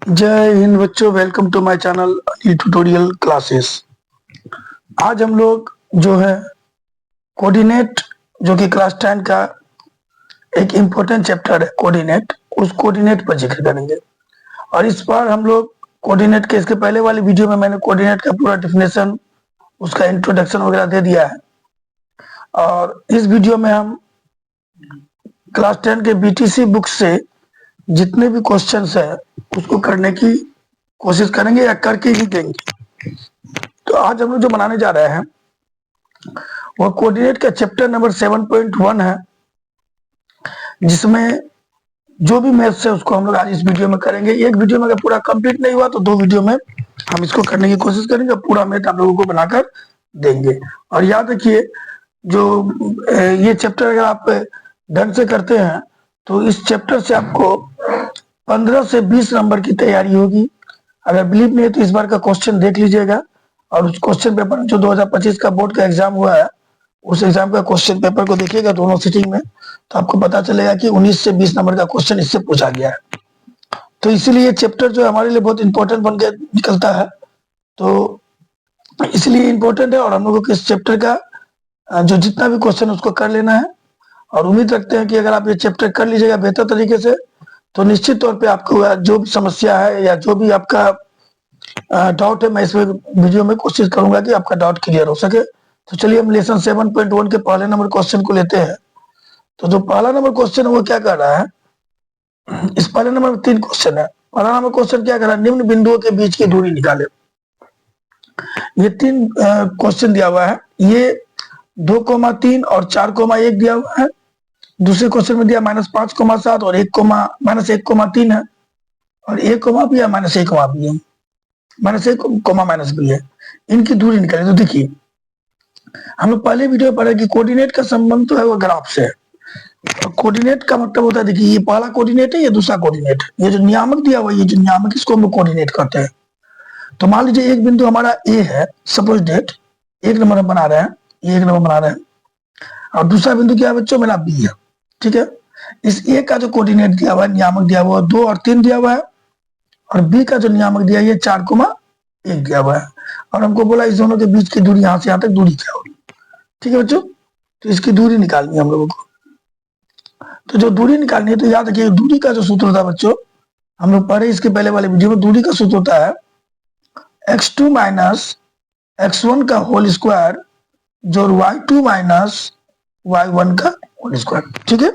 जय हिंद बच्चों, welcome to my channel tutorial classes. आज हम लोग जो है कोऑर्डिनेट, जो कि क्लास 10 का एक इम्पोर्टेंट चैप्टर है कोऑर्डिनेट, उस कोऑर्डिनेट पर जिक्र करेंगे। और इस बार हम लोग कोऑर्डिनेट के, इसके पहले वाली वीडियो में मैंने कोऑर्डिनेट का पूरा डिफिनेशन, उसका इंट्रोडक्शन वगैरह दे दिया है। और इस वीडियो में हम क्लास 10 के बीटीसी बुक से जितने भी क्वेश्चंस है उसको करने की कोशिश करेंगे या करके ही देंगे। तो आज हम लोग जो बनाने जा रहे हैं वो कोऑर्डिनेट का चैप्टर नंबर 7.1 है, जिसमें जो भी मैथ्स है उसको हम लोग आज इस वीडियो में करेंगे। एक वीडियो में अगर पूरा कंप्लीट नहीं हुआ तो दो वीडियो में हम इसको करने की कोशिश करेंगे, पूरा मैथ आप लोगों को बनाकर देंगे। और याद रखिए, जो ये चैप्टर अगर आप ढंग से करते हैं तो इस चैप्टर से आपको 15 से 20 नंबर की तैयारी होगी। अगर बिलीव नहीं है तो इस बार का क्वेश्चन देख लीजिएगा, और उस क्वेश्चन पेपर जो 2025 का बोर्ड का एग्जाम हुआ है उस एग्जाम का क्वेश्चन पेपर को देखिएगा दोनों सिटिंग में, तो आपको पता चलेगा कि 19 से 20 नंबर का क्वेश्चन इससे पूछा गया है। तो इसीलिए चैप्टर जो हमारे लिए बहुत इंपॉर्टेंट बन के निकलता है, तो इसलिए इंपॉर्टेंट है। और हम लोगों को इस चैप्टर का जो जितना भी क्वेश्चन उसको कर लेना है, और उम्मीद रखते हैं कि अगर आप ये चैप्टर कर लीजिएगा बेहतर तरीके से तो निश्चित तौर पे आपको जो भी समस्या है या जो भी आपका डाउट है, मैं इस वीडियो में कोशिश करूंगा कि आपका डाउट क्लियर हो सके। तो चलिए हम लेसन 7.1 के पहले नंबर क्वेश्चन को लेते हैं। तो जो पहला नंबर क्वेश्चन है वो क्या कर रहा है, इस पहले नंबर में 3 क्वेश्चन है। पहला नंबर क्वेश्चन क्या कर रहा है, निम्न बिंदुओं के बीच की दूरी निकाले। ये 3 क्वेश्चन दिया हुआ है, ये 2,3 और 4,1 दिया हुआ है। दूसरे क्वेश्चन में दिया -5,7 और -1,3 है, और 1 भी है, -1 भी है, -1 भी है। इनकी दूरी निकाले। तो देखिए, हम लोग पहले वीडियो में पढ़े कि कोऑर्डिनेट का संबंध तो है वो ग्राफ से है। और कोऑर्डिनेट का मतलब होता है, देखिए ये पहला कोऑर्डिनेट है, ये दूसरा कोऑर्डिनेट है, ये जो नियामक दिया हुआ है, ये जो नियामक, इसको हम लोग कोऑर्डिनेट कहते हैं। तो मान लीजिए एक बिंदु हमारा ए है, सपोज डेट 1 नंबर हम बना रहे हैं, ये 1 नंबर बना रहे हैं, और दूसरा बिंदु क्या है बच्चों, मेरा बी है। ठीक है, इस ए का जो कोऑर्डिनेट दिया हुआ है, नियामक दिया हुआ है 2 और 3 दिया हुआ है, और बी का जो नियामक दिया है ये 4,1 दिया हुआ है। और हमको बोला इस दोनों के बीच की दूरी यहां से यहां तक दूरी क्या होगी। ठीक है बच्चों, तो इसकी दूरी निकालनी है हम लोगों को। तो जो दूरी निकालनी है, तो याद रखिए दूरी का जो सूत्र होता है बच्चों, हम लोग पढ़े इसके पहले वाले वीडियो में, दूरी का सूत्र होता है x2 माइनस x1 का होल स्क्वायर जो y2 माइनस y1 का होल स्क्वायर। ठीक है,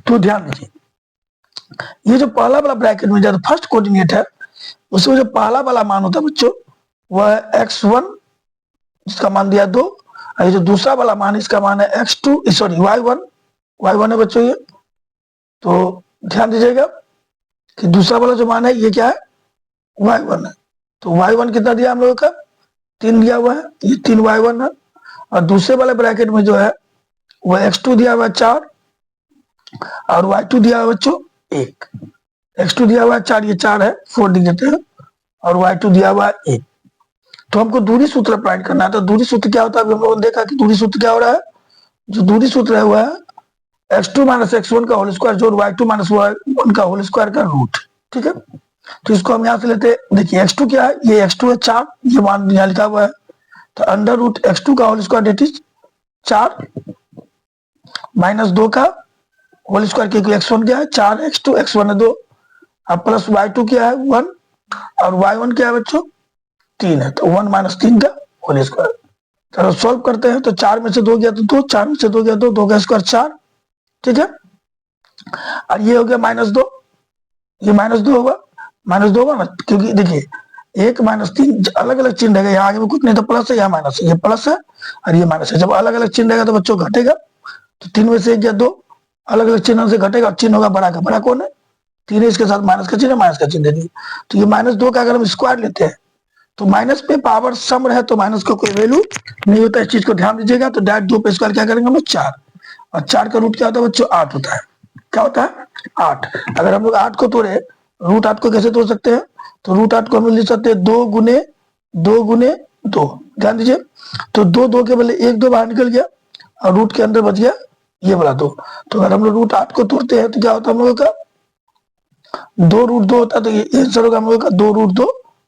तो ध्यान दीजिए, ये जो पहला वाला ब्रैकेट में जो फर्स्ट कोऑर्डिनेट है उसमें जो पहला वाला मान होता है बच्चों वह x1, जिसका मान दिया 2, और ये जो दूसरा वाला मान इसका मान है x2, सॉरी y1 है बच्चों ये। तो ध्यान दीजिएगा कि दूसरा वाला जो मान है ये क्या है, y1 है। तो y1 कितना दिया हम लोगों का, 3 दिया हुआ है, ये 3 y1 है। और दूसरे वाले ब्रैकेट में जो है वह x2 दिया हुआ है 4, और y2 दिया हुआ है बच्चों 1। x2 दिया हुआ है 4, ये 4 है, 4 लिख देते हैं, और y2 दिया हुआ है 1। तो हमको दूरी सूत्र अप्लाई करना है। तो दूरी सूत्र क्या होता है, अभी हम लोगों ने देखा कि दूरी सूत्र क्या हो रहा है, जो दूरी सूत्र है वह है x2 माइनस x1 का होल स्क्वायर जोड़ y2 माइनस y1 का होल स्क्वायर का रूट। ठीक है, तो इसको हम यहाँ से लेते हैं। देखिए x2 क्या है, ये x2 है 4, ये मान यहाँ लिखा हुआ है, तो अंडर रूट x2 का whole square that is 4 minus 2 का होल स्क्वायर, क्योंकि x1 क्या है 4, x2 x1 है 2, अब प्लस y2 क्या है 1, और y1 क्या है बच्चों 3 है, तो 1 माइनस 3 का होल स्क्वायर। चलो सॉल्व करते हैं। तो 4 में से 2 गया तो 2, 4 में से 2 गया तो 2 का स्क्वायर 4। ठीक है, और ये हो गया -2, ये -2 होगा, -2 होगा ना, क्योंकि देखिए 1 -3 अलग अलग चिन्ह रहेगा, यहाँ आगे में कुछ नहीं, तो प्लस है, यहाँ माइनस है, ये प्लस है और ये माइनस है। जब अलग अलग चिन्ह रहेगा तो बच्चों घटेगा, तो 3 में से 1 या 2 अलग अलग चिन्हों से घटेगा, चिन्ह होगा बड़ा का, बड़ा कौन है 3 है, इसके साथ माइनस का चिन्ह, माइनस का चिन्ह दे दिए। तो ये -2 का अगर हम स्क्वायर लेते हैं तो माइनस पे पावर सम रहे तो माइनस का कोई वैल्यू नहीं होता, इस चीज को ध्यान दीजिएगा। तो डायरेक्ट 2 पे स्क्वायर क्या करेंगे हम लोग 4, और 4 का रूट क्या होता है बच्चों 8 होता है। क्या होता है 8। अगर हम लोग 8 को तोड़े, रूट 8 को कैसे तोड़ सकते हैं, तो रूट 8 को हम लिख सकते हैं 2 गुने 2 गुने 2। ध्यान दीजिए, तो 2 2 के बदले 1 2 बाहर निकल गया, और रूट के अंदर बच गया ये वाला 2। तो अगर हम लोग रूट 8 को तोड़ते हैं तो क्या होता है हम लोगों का 2√2 होता है, तो ये आंसर होगा हम लोग का 2√2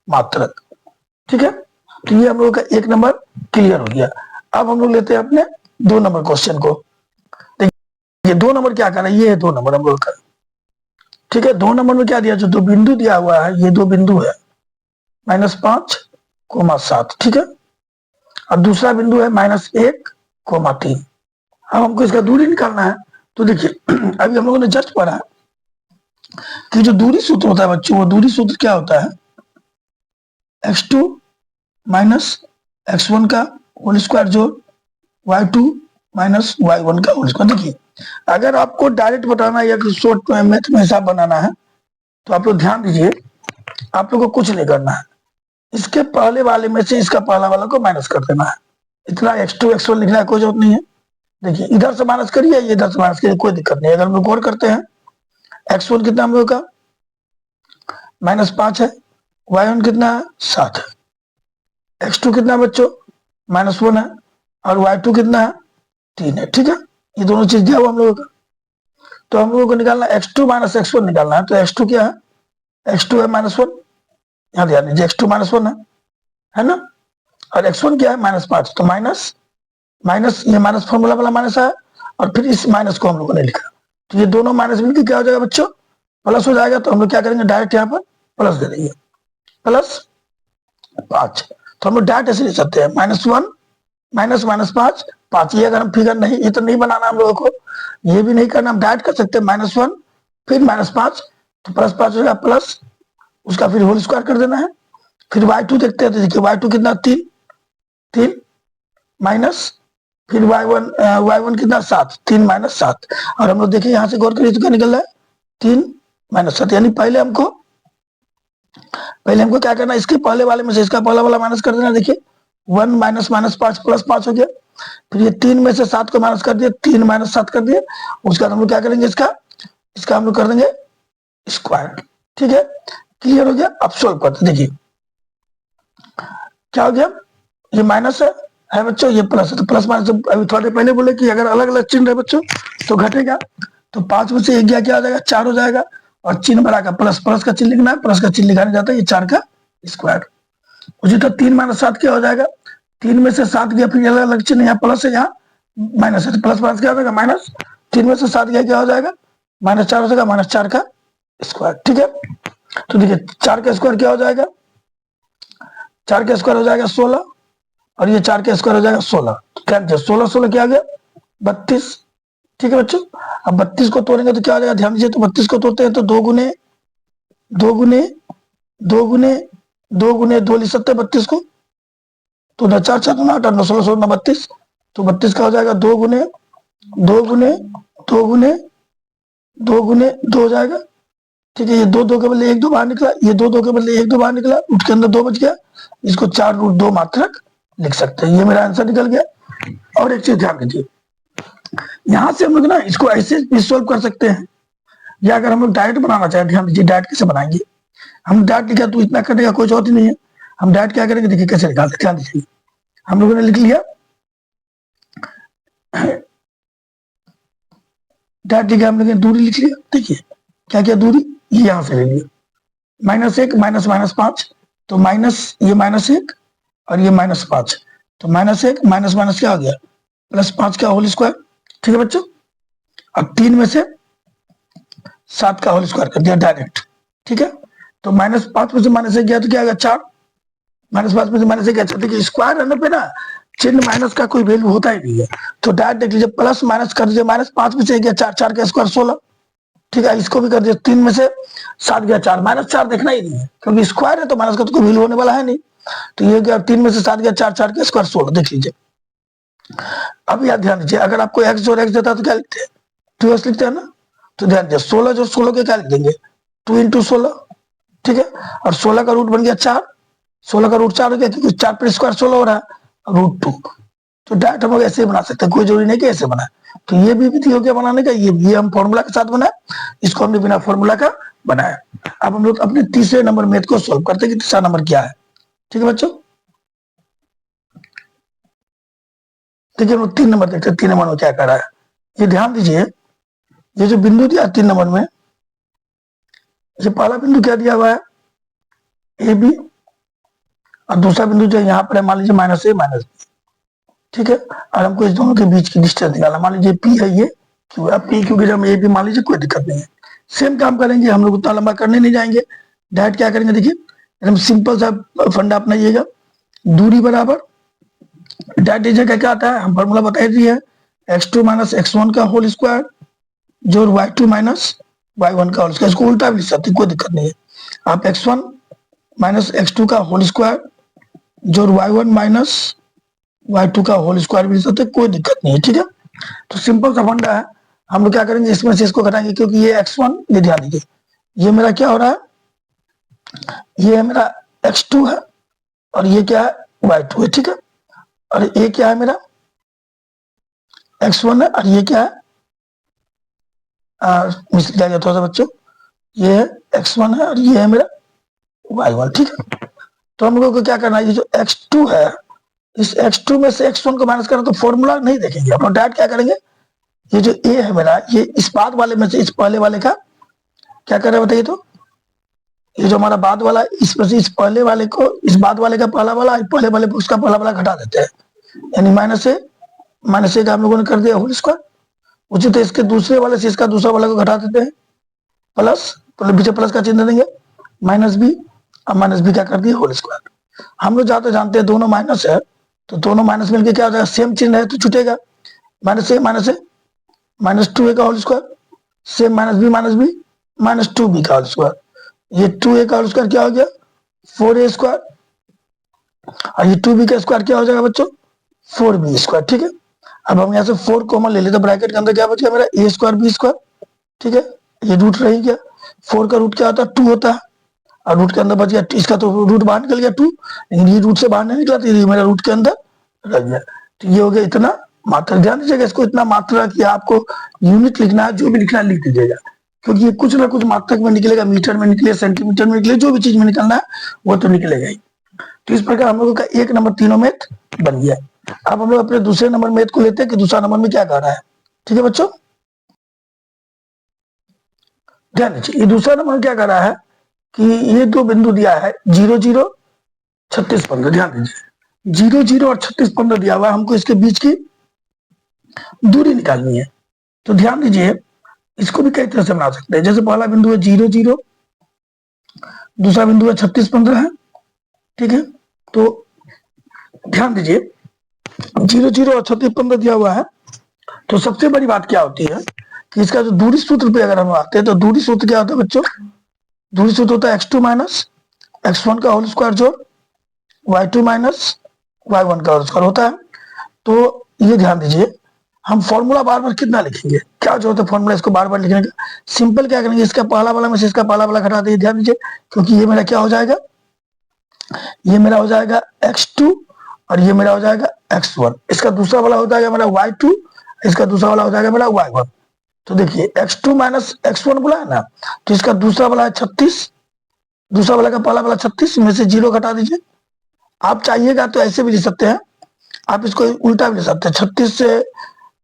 मात्रक। ठीक है, तो ये हम लोग का 1 नंबर क्लियर हो गया। अब हम लोग लेते हैं अपने 2 नंबर क्वेश्चन को। देखिए 2 नंबर क्या कर रहा है, ये है 2 नंबर हम लोग का। ठीक है, 2 नंबर में क्या दिया, जो 2 बिंदु दिया हुआ है, ये 2 बिंदु है, -5, 7। ठीक है, और दूसरा बिंदु है -1, 3। अब हमको इसका दूरी निकालना है। तो देखिए अभी हम लोगों ने जस्ट पढ़ा कि जो दूरी सूत्र होता है बच्चों, वो दूरी सूत्र क्या होता है, x2 माइनस x1 का होल स्क्वायर जोड़ y2 माइनस y1 का होल स्क्वायर। देखिए अगर आपको डायरेक्ट बताना है या शॉर्ट मैथ में हिसाब बनाना है, तो आप लोग ध्यान दीजिए, आप लोग को कुछ नहीं करना है, इसके पहले वाले में से इसका पहला वाला को माइनस कर देना है। इतना x2 x1 लिखना है, कोई जरूरत नहीं है। देखिए इधर से माइनस करिए, ये इधर से माइनस करिए, कोई दिक्कत नहीं। अगर हम लोग गौर करते हैं, x1 कितना हम लोग का -5 है, y1 कितना है 7 है, x2 कितना बच्चों -1 है, और y2 कितना है 3 है। ठीक है, ये दोनों चीज दिया हुआ हम लोगों का। तो हम लोगों को निकालना x2 माइनस x1 निकालना है। तो x2 क्या है, x2 है -1, यहाँ ध्यान दीजिए x2 -1 है ना, और x1 क्या है -5। तो माइनस माइनस, ये माइनस फॉर्मूला वाला माइनस है, और फिर इस माइनस को हम लोगों ने लिखा। तो ये दोनों माइनस मिलकर क्या हो जाएगा बच्चों, प्लस हो जाएगा। तो हम लोग क्या करेंगे, डायरेक्ट यहाँ पर प्लस दे देंगे, +5। तो हम लोग डायरेक्ट ऐसे लिख सकते हैं, -1 माइनस -5। ये अगर हम फिगर नहीं, ये तो नहीं बनाना हम लोगों को, ये भी नहीं करना, हम डायरेक्ट कर सकते हैं -1 फिर -5, तो +5 हो जाएगा, प्लस उसका फिर होल स्क्वायर कर देना है। फिर y2 देखते हैं, तो देखिए y2 कितना 3 माइनस, फिर y1 कितना 7, 3 - 7। और हम लोग देखिए यहाँ से गौर करिए तो क्या निकल रहा है, 3 - 7। यानी पहले हमको क्या करना है, इसके पहले वाले में से इसका पहला वाला माइनस कर देना। देखिए 1 माइनस -5 +5 हो गया। फिर ये 3 में से 7 को माइनस कर दिया, 3 - 7 कर दिया। उसके बाद हम लोग क्या करेंगे, इसका हम लोग कर देंगे स्क्वायर। ठीक है, क्लियर हो गया। अब सोल्व करते, देखिए क्या हो गया, ये माइनस है बच्चों, ये प्लस है। तो प्लस माइनस, अभी थोड़े पहले बोले कि अगर अलग अलग चिन्ह है बच्चों तो घटेगा। तो 5 में से 1 गया, क्या हो जाएगा 4 हो जाएगा, और चिन्ह बड़ा का प्लस, प्लस का चिन्ह लिखना है, प्लस का चिन्ह लिखाने जाता है, ये 4 का स्क्वायर। उसी तो 3 - 7 क्या हो जाएगा, 3 में से 7 गया, फिर अलग अलग चिन्ह, यहाँ प्लस है यहाँ माइनस है, तो प्लस माइनस क्या हो जाएगा माइनस। 3 में से 7 गया, क्या हो जाएगा -4 हो जाएगा, -4 का स्क्वायर। ठीक है, तो देखिए 4 का स्क्वायर क्या हो जाएगा, 4 का स्क्वायर हो जाएगा 16, और ये 4 का स्क्वायर हो जाएगा 16। क्या 16 16 क्या आ गया 32। ठीक है बच्चों, अब 32 को तोड़ेंगे तो क्या हो जाएगा, ध्यान दीजिए। तो 32 को तोड़ते हैं तो 2 गुने 2 गुने 2 गुने 2 गुने 2 लिख सकते हैं 32 को। तो 9 4 6 9 8 9 16 16 32। तो 32 का हो जाएगा 2 गुने 2 गुने 2 गुने 2 गुने 2 हो जाएगा। ठीक है, ये 2 2 के बदले 1 2 बाहर निकला, ये 2 2 के बदले 1 2 बाहर निकला, रूट के अंदर 2 बच गया। इसको 4√2 मात्रक लिख सकते हैं। ये मेरा आंसर निकल गया। और एक चीज ध्यान दीजिए, यहां से हम लोग ना इसको ऐसे भी सोल्व कर सकते हैं, या अगर हम लोग डायरेक्ट बनाना चाहें, ध्यान दीजिए डायरेक्ट कैसे बनाएंगे। हम डायरेक्ट लिखा तो इतना कटेगा, कोई जरूरत ही नहीं है। हम डायरेक्ट क्या करेंगे, देखिए कैसे निकालते, ध्यान दीजिए। हम लोगों ने लिख लिया डायरेक्ट लिखा, हम लोगों ने दूरी लिख लिया। देखिए क्या क्या दूरी, ये यहां से ले लिया, -1 माइनस -5, तो माइनस, ये -1 और ये -5। तो -1 माइनस माइनस क्या हो गया, +5 का होल स्क्वायर। ठीक है बच्चों, अब 3 में से 7 का होल स्क्वायर कर दिया डायरेक्ट। ठीक है, तो -5 में से -1 गया तो क्या आ गया 4, -5 में से -1 गया। देखिए स्क्वायर रहने पे ना चिन्ह माइनस का कोई वैल्यू होता ही नहीं है। तो डायरेक्ट देख लीजिए, प्लस माइनस कर दीजिए, -5 में से गया 4, 4 का स्क्वायर 16। ठीक है, इसको भी कर दिया, 3 में से 7 गया 4, -4 देखना ही नहीं है, क्योंकि स्क्वायर है तो माइनस का तो कोई वैल्यू होने वाला है नहीं। तो ये गया 3 में से 7 गया 4, 4 का स्क्वायर 16। देख लीजिए, अब यार ध्यान दीजिए, अगर आपको x और x देता है तो क्या लिखते हैं, 2x लिखते हैं ना। तो ध्यान दीजिए 16 जो 16 के क्या लिख देंगे, 2 × 16। ठीक है, और 16 का रूट बन गया 4, 16 का रूट 4 हो गया, क्योंकि 4 पर स्क्वायर 16 हो रहा है, √2। तो डायरेक्ट हम लोग ऐसे ही बना सकते हैं, कोई जरूरी नहीं कि ऐसे बनाए। तो ये भी विधि हो गया बनाने का, ये हम फॉर्मूला के साथ बनाए, इसको हमने बिना फॉर्मूला का बनाया। अब हम लोग अपने तीसरे नंबर मैथ को सॉल्व करते हैं कि तीसरा नंबर क्या है। ठीक है बच्चों, देखिए हम लोग 3 नंबर देखते हैं, 3 नंबर में क्या कर रहा है। ये ध्यान दीजिए, ये जो बिंदु दिया 3 नंबर में, ये पहला बिंदु क्या दिया हुआ है, ए बी, और दूसरा बिंदु जो यहाँ पर है मान लीजिए माइनस ए माइनस बी, ठीक है। और हमको इस दोनों के बीच की डिस्टेंस निकालना, मान लीजिए पी है ये क्यू है, पी क्यू की जब ए बी मान लीजिए, कोई दिक्कत नहीं है। सेम काम करेंगे हम लोग, उतना लंबा करने नहीं जाएंगे, डायरेक्ट क्या करेंगे, देखिए एकदम सिंपल सा फंडा अपनाइएगा, दूरी बराबर डायरेक्ट इस जगह क्या आता है, हम फॉर्मूला बताई दिए, x2 माइनस x1 का होल स्क्वायर जोड़ y2 माइनस y1 का होल स्क्वायर, इसको उल्टा भी लिख सकते कोई दिक्कत नहीं है। आप x1 माइनस x2 का होल स्क्वायर जोड़ y1 माइनस y2 का होल स्क्वायर भी लिख सकते, कोई दिक्कत नहीं है, ठीक है। तो सिंपल सा फंडा है, हम लोग क्या करेंगे, इसमें से इसको घटाएंगे, क्योंकि ये x1, ये ध्यान दीजिए, ये मेरा क्या हो रहा है, ये मेरा x2 है और ये क्या है, y2 है, ठीक है। और ये क्या है मेरा x1 है, और ये क्या है, मिस गया थोड़ा सा बच्चों, ये है x1 है और ये है मेरा y1, ठीक है। तो हम लोगों को क्या करना है, ये जो x2 है, इस x2 में से x1 को माइनस करना, तो फॉर्मूला नहीं देखेंगे अपन, डायरेक्ट क्या करेंगे, ये जो a है मेरा, ये इस बाद वाले में से इस पहले वाले का क्या कर रहे हैं बताइए, तो ये जो हमारा बाद वाला, इसमें से इस पहले वाले को, इस बाद वाले का पहला वाला, पहले वाले को उसका पहला वाला घटा देते हैं, यानी माइनस ए का हम लोगों ने कर दिया होल स्क्वायर, उचित है इसके दूसरे वाले से इसका दूसरा वाला को घटा देते हैं, प्लस, तो पीछे प्लस का चिन्ह देंगे, माइनस बी, अब माइनस बी क्या कर दिया होल स्क्वायर। हम लोग जाते जानते हैं दोनों माइनस है, तो दोनों माइनस मिलकर क्या हो जाएगा, सेम चिन्ह है तो छूटेगा, माइनस ए माइनस 2a का whole square, same minus b minus 2b का होल स्क्वायर, ये 2a का होल स्क्वायर क्या हो गया 4a स्क्वायर, और ये 2b का स्क्वायर क्या हो जाएगा बच्चों 4b स्क्वायर, ठीक है। अब हम यहाँ से 4 कॉमन ले लेते, ब्रैकेट के अंदर क्या बच गया मेरा a स्क्वायर b स्क्वायर, ठीक है। ये रूट रही गया, 4 का रूट क्या होता है 2 होता है, और रूट के अंदर बच गया, इसका तो रूट बाहर निकल गया 2, लेकिन ये रूट से बाहर नहीं निकला, तो ये मेरा रूट के अंदर रह गया, तो ये हो गया इतना मात्रा। ध्यान दीजिएगा, इसको इतना मात्रा कि आपको यूनिट लिखना है, जो भी लिखना है लिख दीजिएगा, क्योंकि ये कुछ ना कुछ मात्रक में निकलेगा, मीटर में निकले, सेंटीमीटर में निकले, जो भी चीज में निकलना है वो तो निकलेगा ही। तो इस प्रकार हम लोगों का 1 नंबर तीनों मैथ बन गया। अब हम लोग अपने दूसरे नंबर मैथ को लेते हैं कि दूसरा नंबर में क्या कह रहा है, ठीक है बच्चों। ध्यान दीजिए, ये दूसरा नंबर क्या कह रहा है कि ये दो बिंदु दिया है 0 0 36 15, ध्यान दीजिए 0 0 और 36 15 दिया हुआ है, हमको इसके बीच की दूरी निकालनी है। तो ध्यान दीजिए, इसको भी कई तरह से बना सकते हैं, जैसे पहला बिंदु है 0 0, दूसरा बिंदु है 36 15 है, ठीक है। तो ध्यान दीजिए 0 0 और 36 15 दिया हुआ है, तो सबसे बड़ी बात क्या होती है कि इसका जो दूरी सूत्र पे अगर हम आते हैं, तो दूरी सूत्र क्या होता है बच्चों, दूरी सूत्र होता है x2 माइनस x1 का होल स्क्वायर जोड़ y2 माइनस y1 का होल स्क्वायर होता है। तो ये ध्यान दीजिए, हम फॉर्मूला बार बार कितना लिखेंगे, क्या जरूरत है फॉर्मूला इसको बार बार लिखने का, सिंपल क्या करेंगे, इसका पहला वाला में से इसका पहला वाला घटा दीजिए, ध्यान दीजिए, क्योंकि ये मेरा क्या हो जाएगा, ये मेरा हो जाएगा x2 और ये मेरा हो जाएगा x1, इसका दूसरा वाला हो जाएगा मेरा y2, इसका दूसरा वाला हो जाएगा मेरा y1। तो देखिए x2 माइनस x1 बोला है ना, तो इसका दूसरा वाला है 36, दूसरा वाला का पहला वाला 36 में से 0 घटा दीजिए। आप चाहिएगा तो ऐसे भी लिख सकते हैं, आप इसको उल्टा भी ले सकते हैं, 36 से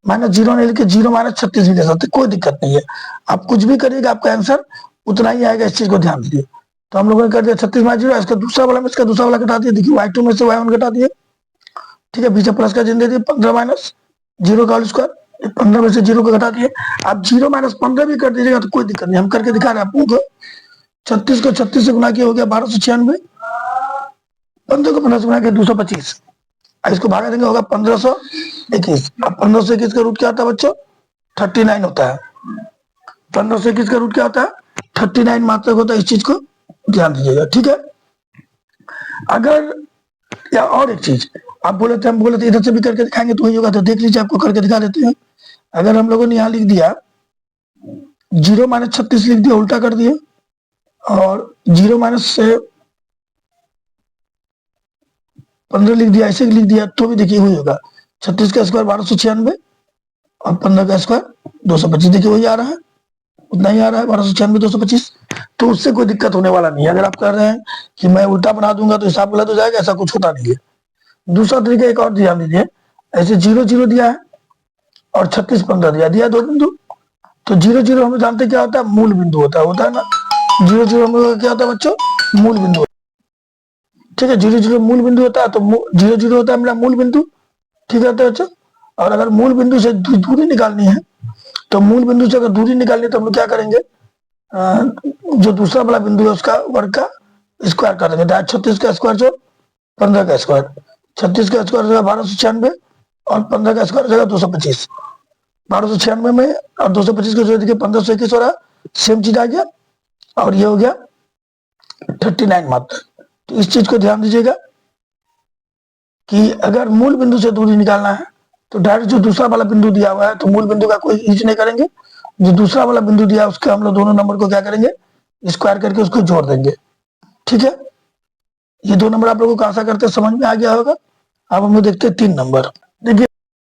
माइनस 0 नहीं लिखे 0 माइनस 36 भी ले सकते, कोई दिक्कत नहीं है, आप कुछ भी करिएगा आपका आंसर उतना ही आएगा, इस चीज को ध्यान दीजिए। तो हम लोगों ने कर दिया 36 माइनस 0, इसका दूसरा वाला में इसका दूसरा वाला घटा दिया, देखिए y2 में से y1 घटा दिए, ठीक है, पीछे प्लस का चिन्ह दे दिए, 15 माइनस 0 का होल स्क्वायर, 15 में से 0 को घटा दिए। आप 0 माइनस 15 भी कर दीजिएगा तो कोई दिक्कत नहीं, हम करके दिखा रहे हैं आपको। 36 को 36 से गुना किया हो गया 1296, 15 को 15 से गुना किया 225, इसको भागा देंगे होगा 1521। अब 1521 का रूट क्या होता है बच्चों 39 होता है, 1521 का रूट क्या होता है 39 मात्रक होता है, इस चीज को ध्यान दीजिएगा, ठीक है। अगर या और एक चीज आप बोले थे, हम बोले थे इधर से भी करके दिखाएंगे तो वही होगा, तो देख लीजिए आपको करके दिखा देते हैं। अगर हम लोगों ने यहाँ लिख दिया 0 माइनस 36 लिख दिया, उल्टा कर दिया, और 0 माइनस से 15 लिख दिया, ऐसे लिख दिया, तो भी देखिए वही होगा, 36 का स्क्वायर 1296 और 15 का स्क्वायर 225, देखिए वही आ रहा है, उतना ही आ रहा है 1296 225, तो उससे कोई दिक्कत होने वाला नहीं है। अगर आप कह रहे हैं कि मैं उल्टा बना दूंगा तो हिसाब गलत हो जाएगा, ऐसा कुछ होता नहीं है। दूसरा तरीका एक और ध्यान दीजिए, ऐसे 0 0 दिया है और 36 15 दिया दो बिंदु, तो 0 0 हम जानते क्या होता है मूल बिंदु होता है ना, जीरो जीरो हम लोग का क्या होता है बच्चों, मूल बिंदु। ठीक है, जीरो जीरो मूल बिंदु होता है, तो जीरो जीरो होता है मेरा मूल बिंदु। ठीक है बच्चों, और अगर मूल बिंदु से दूरी निकालनी है, तो मूल बिंदु से अगर दूरी निकालनी है तो हम लोग क्या करेंगे, जो दूसरा वाला बिंदु है उसका वर्ग का स्क्वायर कर देंगे। 36 का स्क्वायर जो 15 का स्क्वायर, 36 का स्क्वायर हो जाएगा 1296 और 15 का स्क्वायर हो जाएगा 225। 1296 में और 225 को जोड़ देखिए 1521 हो रहा, सेम चीज आ गया, और ये हो गया 39 मात्र। तो इस चीज को ध्यान दीजिएगा कि अगर मूल बिंदु से दूरी निकालना है तो डायरेक्ट जो दूसरा वाला बिंदु दिया हुआ है तो मूल बिंदु का कोई यूज नहीं करेंगे, जो दूसरा वाला बिंदु दिया है उसके हम लोग दोनों नंबर को क्या करेंगे, स्क्वायर करके उसको जोड़ देंगे। ठीक है, ये दो नंबर आप लोगों को आशा करते समझ में आ गया होगा। अब हम लोग देखते हैं 3 नंबर। देखिए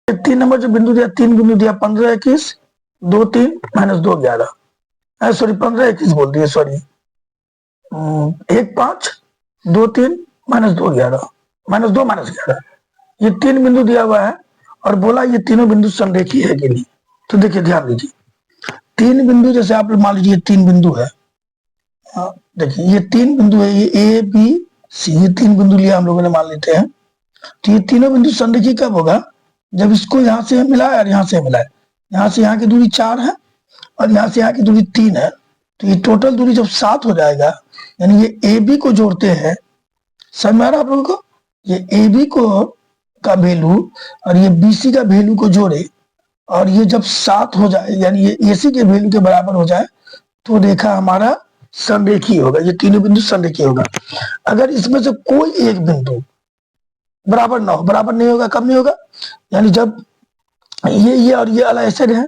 3 नंबर जो बिंदु दिया, 3 बिंदु दिया, 15 21 2 3 माइनस 2 11, सॉरी 15 21 बोल दिए, सॉरी 1 5 2 3 माइनस 2 11 माइनस 2 माइनस 11, ये 3 बिंदु दिया हुआ है और बोला ये तीनों बिंदु संरेखीय है कि नहीं। तो देखिए ध्यान दीजिए, 3 बिंदु जैसे आप मान लीजिए 3 बिंदु है, देखिए ये 3 बिंदु है, ये ए बी सी, ये 3 बिंदु लिया हम लोगों ने मान लेते हैं। तो ये तीनों बिंदु संरेखीय कब होगा, जब इसको यहां से मिला है और यहां से मिला है, यहां से यहाँ की दूरी 4 है और यहां से यहाँ की दूरी 3 है, तो ये टोटल दूरी जब 7 हो जाएगा, यानी ये ए बी को जोड़ते हैं, समझ में आ रहा है आप लोगों को, ये ए बी को का वैल्यू और ये बीसी का वैल्यू को जोड़े और ये जब 7 हो जाए, यानी ये एसी के वैल्यू के बराबर हो जाए, तो रेखा हमारा संरेखीय होगा, ये तीनों बिंदु संरेखीय होगा। अगर इसमें से कोई एक बिंदु बराबर ना हो, बराबर नहीं होगा, कब नहीं होगा, यानी जब ये और ये वाला ऐसे रहे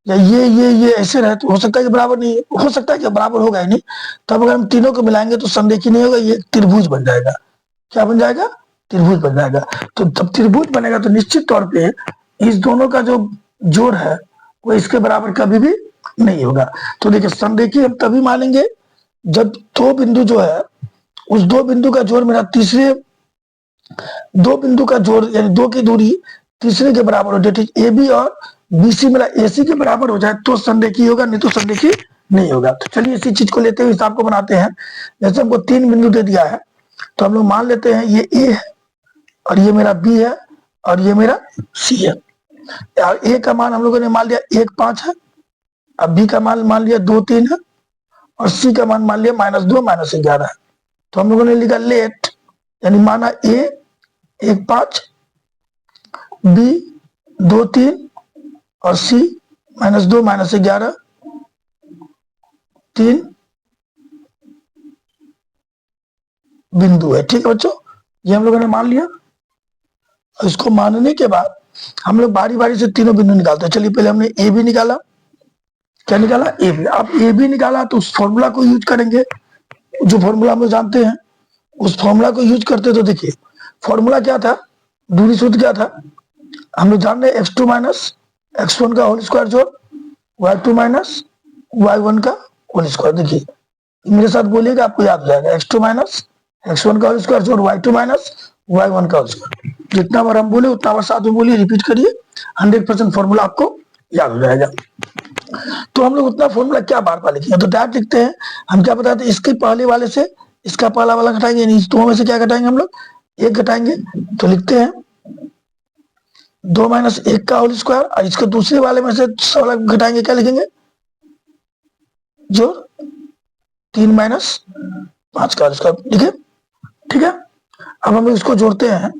या ये ऐसे रहे, तो हो सकता है कि बराबर नहीं हो सकता है कि बराबर होगा ही नहीं, तब अगर हम तीनों को मिलाएंगे तो संरेखीय नहीं होगा, ये त्रिभुज बन जाएगा। क्या बन जाएगा, त्रिभुज बन जाएगा। तो जब त्रिभुज बनेगा तो निश्चित तौर पे इस दोनों का जो जोड़ है वो इसके बराबर कभी भी नहीं होगा। तो देखिए संरेखीय हम तभी मानेंगे जब दो बिंदु जो है उस दो बिंदु का जोड़ मेरा तीसरे दो बिंदु का जोड़ यानी दो की दूरी तीसरे के बराबर हो जाए, ए बी और बीसी मेरा एसी के बराबर हो जाए तो संरेखीय होगा, नहीं तो संरेखीय नहीं होगा। तो चलिए इसी चीज को लेते हुए हिसाब को बनाते हैं। जैसे हमको 3 बिंदु दे दिया है तो हम लोग मान लेते हैं ये ए है और ये मेरा बी है और ये मेरा सी है। और ए का मान हम लोगों ने मान लिया 1 5 है, अब बी का मान लिया 2 3 है और सी का मान लिया -2 -11 है। तो हम लोगों ने लिखा लेट, यानी माना ए 1 5, बी 2 3 और सी -2 -11 3 बिंदु है। ठीक है बच्चों, ये हम लोगों ने मान लिया। इसको मानने के बाद हम लोग बारी बारी से तीनों बिंदु निकालते हैं। चलिए पहले हमने ए बी निकाला, क्या निकाला, ए बी। अब ए बी निकाला तो उस फॉर्मूला को यूज करेंगे, जो फॉर्मूला हम लोग जानते हैं उस फॉर्मूला को यूज करते। तो देखिए फॉर्मूला क्या था, दूरी सूत्र क्या था, हम लोग जान रहे x2 माइनस x1 का होल स्क्वायर जोड़ y2 माइनस y1 का होल स्क्वायर। देखिए मेरे साथ बोलिएगा आपको याद हो जाएगा, x2 माइनस x1 का होल स्क्वायर जोड़ y2 माइनस y1 का होल स्क्वायर। जितना बार हम बोले उतना बार साथ में बोलिए, रिपीट करिए, 100% फॉर्मूला आपको याद हो जाएगा। तो हम लोग उतना फॉर्मूला क्या बार बार लिखेंगे, तो डायरेक्ट लिखते हैं। हम क्या बताते हैं, इसके पहले वाले से इसका पहला वाला घटाएंगे, यानी इस दो में से क्या घटाएंगे हम लोग, 1 घटाएंगे। तो लिखते हैं 2 माइनस 1 का होल स्क्वायर और इसके दूसरे वाले में से वाला घटाएंगे, क्या लिखेंगे, जो 3 माइनस 5 का होल स्क्वायर लिखे। ठीक है, अब हम इसको जोड़ते हैं।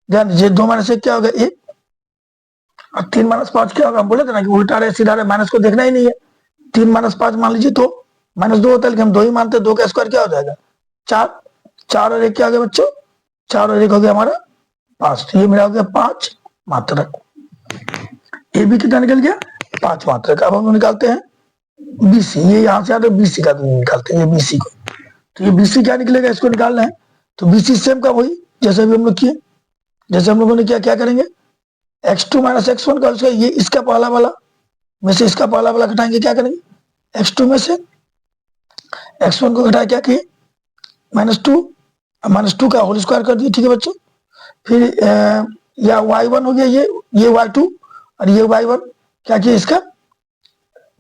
ध्यान दीजिए 2 माइनस 1 क्या होगा 1 और 3 माइनस 5 क्या होगा, हम बोले थे ना कि उल्टा रहे सीधा रहे, माइनस को देखना ही नहीं है। 3 माइनस 5 मान लीजिए तो -2 होता है, लेकिन हम 2 ही मानते हैं। 2 का स्क्वायर क्या हो जाएगा 4, 4 और 1 क्या हो गया बच्चों, 4 और 1 हो गया हमारा 5। तो ये मेरा हो गया 5 मात्रक। ए बी कितना निकल गया 5 मात्रक। अब हम निकालते हैं बीसी, ये यहां से आते बीसी का निकालते हैं, ये बीसी को। तो ये बीसी क्या निकलेगा, इसको निकालना है। तो बीसी सेम का वही जैसे भी हम लोग किए, जैसे हम लोगों ने क्या करेंगे, x2 माइनस x1 का उसका ये इसका पहला वाला में से इसका पहला वाला घटाएंगे, क्या करेंगे, x2 में से x1 को घटाया क्या किए -2 का होल स्क्वायर कर दिए। ठीक है बच्चों, फिर या y1 हो गया ये y2 और ये y1 क्या किया, इसका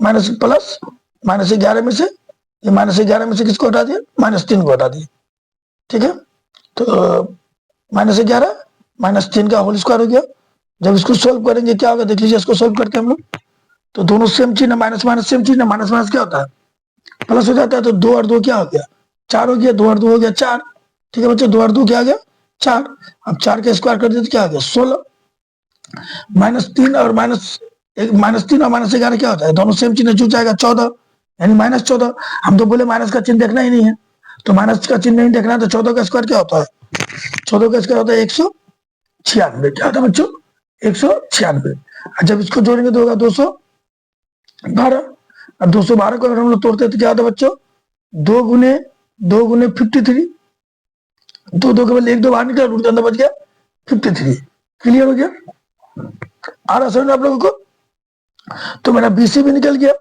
-11 में से ये -11 में से किसको हटा दिया, -3 को हटा दिया, ठीक है। तो -11 -3 का होल स्क्वायर हो गया। जब इसको सोल्व करेंगे क्या होगा, देख लीजिए इसको सोल्व करके हम लोग, तो दोनों सेम चीज है, माइनस माइनस सेम चीज है, माइनस माइनस क्या होता है, प्लस हो जाता है। तो 2 और 2 क्या हो गया, 4 हो गया, 2 और 2 हो गया 4, ठीक है बच्चों, 2 और 2 क्या आ गया 4। अब 4 का स्क्वायर कर दिया तो क्या आ गया 16। -3 और -11 क्या होता है, दोनों सेम चिन्ह, जुड़ जाएगा 14, यानी -14। हम तो बोले माइनस का चिन्ह देखना ही नहीं है, तो माइनस का चिन्ह नहीं देखना है, तो 14 का स्क्वायर क्या होता है, 14 का स्क्वायर होता है 196। क्या होता है बच्चों, 196। जब इसको जोड़ेंगे तो होगा 212। और 212 को अगर हम लोग तोड़ते हैं तो क्या होता है बच्चों, 2 गुने 53, 2 के बदले 1 2 बाहर निकला, रूट के अंदर बच गया 53। क्लियर हो गया, आ रहा समझ में आप लोगों को। तो मेरा BC भी निकल गया,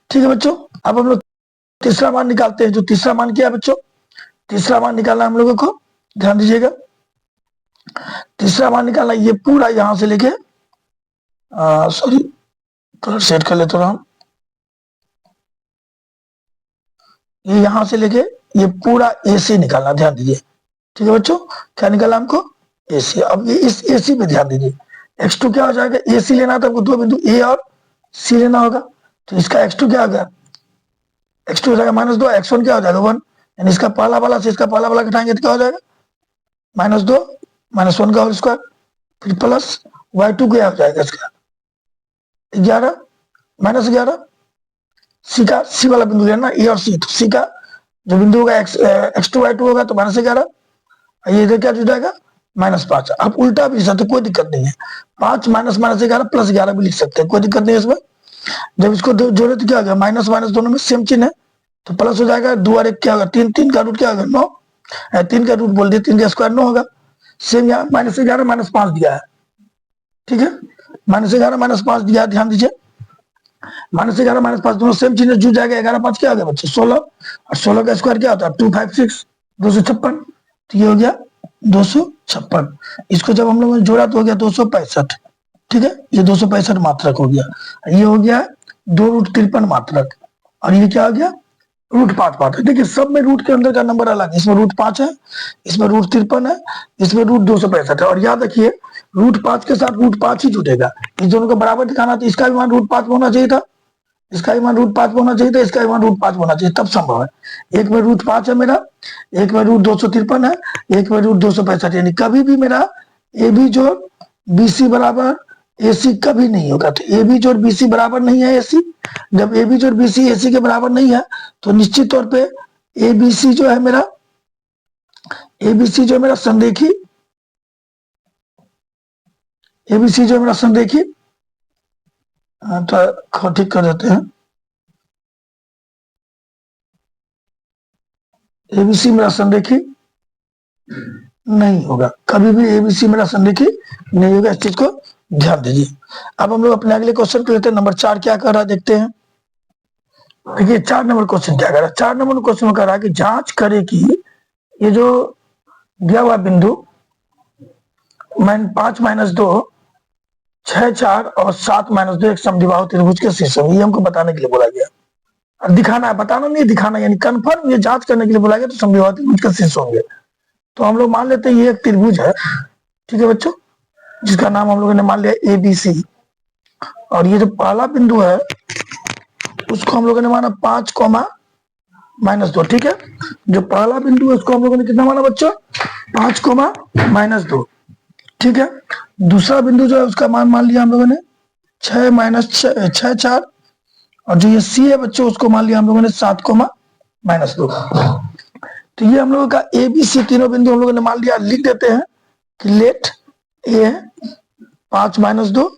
ठीक है बच्चों। अब हम लोग तीसरा मान निकालते हैं। जो तीसरा मान क्या है बच्चों, तीसरा मान निकालना हम लोगों को, ध्यान दीजिएगा। तीसरा मान निकालना, ये पूरा यहां से लेके, सॉरी कलर सेट कर लेते रहा, ये यहां से लेके ये पूरा AC निकालना, ध्यान दीजिए, ठीक है बच्चों। क्या निकालना हमको, AC। अब ये इस AC पे ध्यान दीजिए, x2 क्या हो जाएगा, AC लेना था हमको, 2 बिंदु A और C लेना होगा। तो इसका x2 क्या हो गया, x2 हो जाएगा -2, x1 क्या हो जाएगा 1, यानी इसका पहला वाला से इसका पहला वाला घटाएंगे तो क्या हो जाएगा, -2 -1 का होल स्क्वायर, फिर प्लस y2 क्या हो जाएगा इसका 11 -11। सी वाला बिंदु लेना, ए और सी, तो सी का जो बिंदु होगा x2 y2 होगा तो -11, ये इधर क्या जुड़ जाएगा -5। अब उल्टा भी तो कोई दिक्कत नहीं है, 5 -11 + 11 भी लिख सकते हैं, कोई दिक्कत नहीं है इसमें। जब इसको जोड़े तो क्या होगा, माइनस माइनस दोनों में सेम चिन्ह है, तो प्लस हो जाएगा। 2 और 1 क्या होगा 3, 3 का रूट क्या होगा 9, 3 का रूट बोल दिया, 3 का स्क्वायर 9 होगा। सेम यहाँ -11 -5 दिया है, ठीक है, -11 -5 दिया है, ध्यान दीजिए। -11 -5 दोनों सेम चिन्ह जुड़ जाएगा, 11 5 क्या हो गया बच्चे 16, और 16 का स्क्वायर क्या होता है 256, 256। तो ये हो गया 256। इसको जब हम लोगों ने जोड़ा तो हो गया 265, ठीक है, ये 265 मात्रक हो गया। ये हो गया 2√53 मात्रक, और ये क्या हो गया √5 मात्रक। देखिए सब में रूट के अंदर का नंबर अलग है, इसमें √5 है, इसमें √53 है, इसमें √265 है। और याद रखिए √5 के साथ √5 ही जुटेगा, इस दोनों को बराबर दिखाना, तो इसका भी मान √5 होना चाहिए था, इसका भी मान √5 होना चाहिए था, इसका भी मान √5 होना चाहिए, तब संभव है। एक में √5 है मेरा, एक में √253 है, एक में √265, यानी कभी भी मेरा AB जोड़ BC बराबर AC कभी नहीं होगा। तो AB जोड़ BC बराबर नहीं है AC, जब AB जोड़ BC AC के बराबर नहीं है तो निश्चित तौर पे ABC जो है मेरा, ABC जो मेरा संरेखी, ABC जो मेरा संरेखी, तो ठीक कर देते हैं, ABC मेरा संरेखी नहीं होगा, कभी भी ABC मेरा संरेखी नहीं होगा, इस चीज को ध्यान दीजिए। अब हम लोग अपने अगले क्वेश्चन को लेते हैं, नंबर 4 क्या कर रहा है देखते हैं। देखिए 4 नंबर क्वेश्चन क्या कर रहा है, 4 नंबर क्वेश्चन कह रहा है कि जांच करे कि ये जो दिया हुआ बिंदु 5 - 2 6 4 और 7 - 2 एक समद्विबाहु त्रिभुज के शीर्ष में, ये हमको बताने के लिए बोला गया। और दिखाना है, बताना नहीं दिखाना, यानी कंफर्म ये जांच करने के लिए बोला गया, तो समद्विबाहु त्रिभुज के शीर्ष होंगे। तो हम लोग मान लेते हैं ये एक त्रिभुज है, ठीक है बच्चों, जिसका नाम हम लोगों ने मान लिया ABC। और ये जो पहला बिंदु है उसको हम लोगों ने माना 5, -2, ठीक है। जो पहला बिंदु है उसको हम लोगों ने कितना माना बच्चों 5, -2, ठीक है। दूसरा बिंदु जो है उसका मान लिया हम लोगों ने 6 4, और जो ये C है बच्चों उसको मान लिया हम लोगों ने 7, -2। तो ये हम लोगों का ABC तीनों बिंदु हम लोगों ने मान लिया। लिख देते हैं कि लेट A है 5 - 2,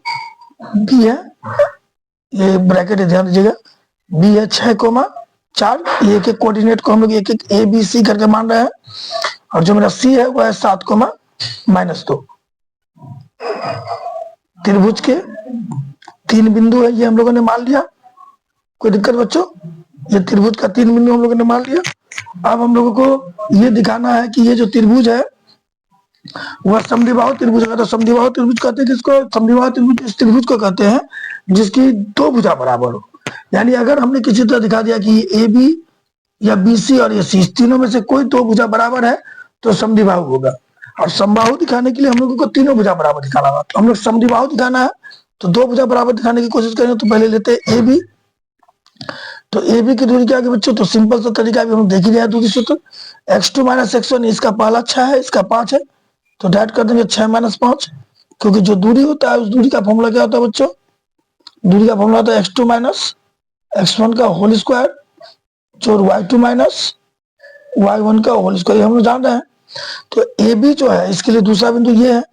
B है, ये ब्रैकेट है ध्यान दीजिएगा, B है 6, 4, ये एक कोऑर्डिनेट को हम लोग एक ABC करके मान रहे हैं, और जो मेरा C है वो है 7, -2। त्रिभुज के 3 बिंदु है, ये हम लोगों ने मान लिया, कोई दिक्कत बच्चों, ये त्रिभुज का 3 बिंदु हम लोगों ने मान लिया। अब हम लोगों को ये दिखाना है कि ये जो त्रिभुज है वह समद्विबाहु त्रिभुज है। तो समद्विबाहु त्रिभुज कहते हैं किसको, समद्विबाहु त्रिभुज इस त्रिभुज को कहते हैं जिसकी 2 भुजा बराबर हो। यानी अगर हमने किसी तरह दिखा दिया कि AB या बीसी और एसी, इस तीनों में से कोई दो भुजा बराबर है तो समद्विबाहु होगा। और समबाहु दिखाने के लिए हम लोगों को तीनों भुजा बराबर दिखाना होगा। तो हम लोग समद्विबाहु दिखाना है तो दो भुजा बराबर दिखाने की कोशिश करेंगे। तो पहले लेते हैं ए बी। तो ए बी की दूरी क्या है बच्चों? तो सिंपल सा तरीका भी हम देख ही रहे हैं दूरी सूत्र। x2 माइनस x1, इसका पहला 6 है, इसका 5 है, तो डाइट कर देंगे 6 माइनस 5। क्योंकि जो दूरी होता है उस दूरी का फॉर्मूला क्या होता है बच्चों? दूरी का फॉर्मूला होता है x2 माइनस x1 का होल स्क्वायर जोड़ y2 माइनस y1 का होल स्क्वायर, हम लोग जान रहे हैं। तो ए बी जो है इसके लिए दूसरा बिंदु ये है।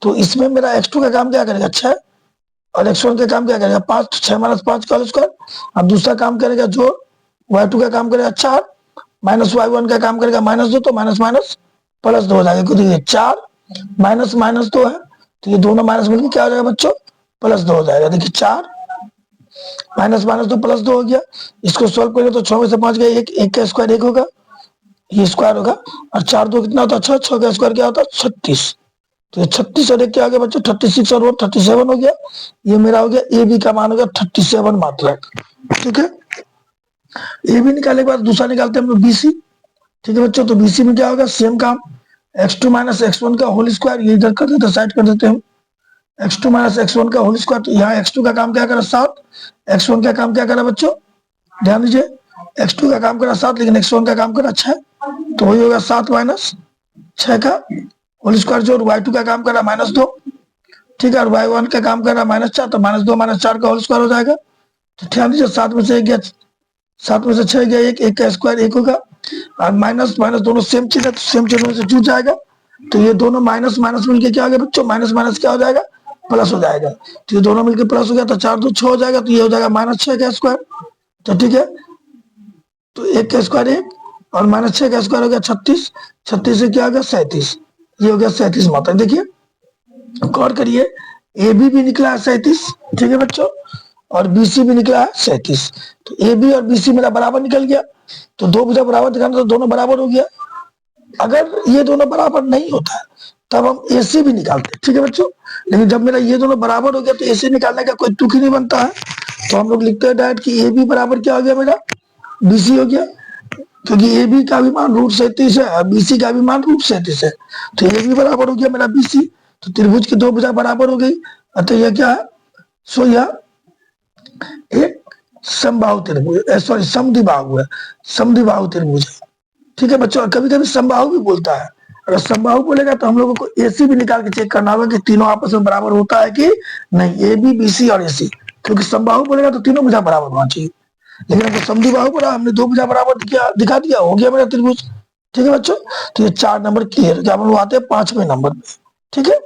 तो इसमें मेरा x2 का काम क्या करेगा? 6, और x1 का काम क्या करेगा? 5। तो 6 माइनस 5 का होल स्क्वायर। अब दूसरा काम करेगा जोड़, y2 का काम करेगा 4 माइनस y1 का काम करेगा -2। तो माइनस माइनस प्लस 2 हो जाएगा, क्योंकि ये 4 माइनस माइनस 2 है, तो ये दोनों माइनस मिलकर क्या हो जाएगा बच्चों? प्लस 2 हो जाएगा। देखिए 4 माइनस माइनस 2 प्लस 2 हो गया। इसको सॉल्व करेंगे तो 6 में से 5 गया, एक का स्क्वायर 1 होगा, ये स्क्वायर होगा। और 4 2 कितना होता है? 6, 6 का स्क्वायर क्या होता है? 36। तो ये 36 और 1 क्या आ गया बच्चों? 36 और 37 हो गया। ये मेरा हो गया ए बी का मान हो गया 37 मात्रक। ठीक है, ए बी निकालने के बाद दूसरा निकालते हैं हम लोग बीसी। ठीक है बच्चों, तो बीसी में क्या होगा? सेम काम, x2 माइनस x1 का होल स्क्वायर, ये इधर कर देते, साइड कर देते हैं। x2 माइनस x1 का होल स्क्वायर, तो यहाँ x2 का काम क्या करा? 7, x1 का काम क्या करा बच्चों? ध्यान दीजिए, x2 का काम करा 7, लेकिन x1 का काम करा 6, तो वही होगा 7 माइनस 6 का होल स्क्वायर जोड़ y2 का काम करा -2। ठीक है, और y1 का काम करा -4, तो -2 माइनस 4 का होल स्क्वायर हो जाएगा। तो ध्यान दीजिए 7 में से 1 गया, 7 में से 6 गया, 1 का स्क्वायर 1 होगा। और माइनस माइनस दोनों सेम चीज है, तो सेम चीज में से जुड़ जाएगा। तो ये दोनों माइनस माइनस मिलके क्या हो गया बच्चों? माइनस माइनस क्या हो जाएगा? प्लस हो जाएगा। तो ये दोनों मिलके प्लस हो गया, तो 4 2 6 हो जाएगा, तो ये हो जाएगा -6 का स्क्वायर। तो ठीक है, तो 1 का स्क्वायर 1 और -6 का स्क्वायर हो गया 36, 36 से क्या हो गया? 37। ये हो गया 37 मात्रक। देखिए गौर करिए, ए बी भी निकला है 37, ठीक है बच्चों, और बीसी भी निकला है 37। तो ए बी और बीसी मेरा बराबर निकल गया। तो दो भुजा बराबर दिखाना, तो दोनों बराबर हो गया। अगर ये दोनों बराबर नहीं होता है तब हम एसी भी निकालते हैं। ठीक है बच्चों, लेकिन जब मेरा ये दोनों बराबर हो गया तो एसी निकालने का कोई तुक ही नहीं बनता है। तो हम लोग लिखते हैं डायरेक्ट कि ए बी बराबर क्या हो गया? मेरा बीसी हो गया, क्योंकि ए बी का भी मान √37 है और बीसी का भी मान √37 है। तो ए बी बराबर हो गया मेरा बीसी। तो त्रिभुज की दो भुजा बराबर हो गई, अतः यह क्या है? सो यह एक समबाहु त्रिभुज, सॉरी समद्विबाहु है, समद्विबाहु त्रिभुज है। ठीक है बच्चों, कभी कभी समबाहु भी बोलता है। अगर समबाहु बोलेगा तो हम लोगों को एसी भी निकाल के चेक करना होगा कि तीनों आपस में बराबर होता है कि नहीं, ए बी बीसी और एसी। क्योंकि समबाहु बोलेगा तो तीनों भुजा बराबर होना चाहिए, लेकिन हमको समद्विबाहु बोला, हमने दो भुजा बराबर दिखा दिया, हो गया मेरा त्रिभुज। ठीक है बच्चों, तो ये 4 नंबर क्लियर। क्या हम लोग आते हैं 5वें नंबर पे। ठीक है,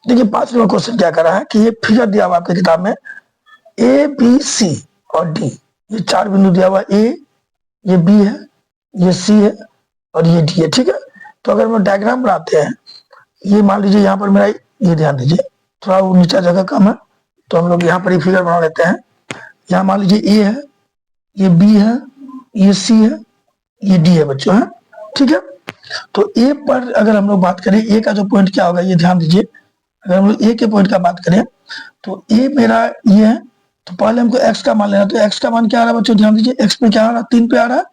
देखिए 5वां क्वेश्चन क्या कर रहा है कि ये फिगर दिया हुआ आपकी किताब में, ए बी सी और डी, ये 4 बिंदु दिया हुआ है। ए, ये बी है, ये सी है और ये डी है। ठीक है, तो अगर हम डायग्राम बनाते हैं, ये मान लीजिए यहाँ पर मेरा, ये ध्यान दीजिए थोड़ा वो नीचा जगह कम है, तो हम लोग यहाँ पर ही फिगर बना लेते हैं। यहाँ मान लीजिए ए है, ये बी है, ये सी है, ये डी है बच्चों है। ठीक है, तो ए पर अगर हम लोग बात करें, ए का जो पॉइंट क्या होगा ये ध्यान दीजिए। अगर हम लोग ए के पॉइंट का बात करें तो ए मेरा ये है, तो पहले हमको एक्स का मान लेना। तो एक्स का मान क्या आ रहा है बच्चों? ध्यान दीजिए, एक्स पे क्या आ रहा है? 3 पे आ रहा है,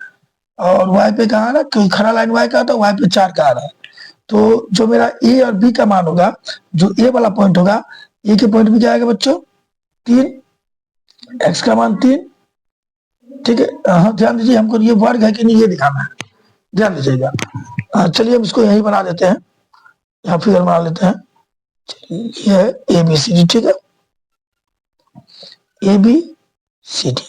और वाई पे कहाँ आ रहा है? क्योंकि खड़ा लाइन वाई का आता है, वाई पे 4 का आ रहा है। तो जो मेरा ए और बी का मान होगा, जो ए वाला पॉइंट होगा, ए के पॉइंट में क्या आएगा बच्चों? 3, एक्स का मान 3। ठीक है, हाँ ध्यान दीजिए, हमको ये वर्ग है कि नहीं ये दिखाना है, ध्यान दीजिएगा। चलिए हम इसको यहीं बना देते हैं, यहाँ फिगर बना लेते हैं। ये है ए बी सी डी। ठीक है, ए बी सी डी।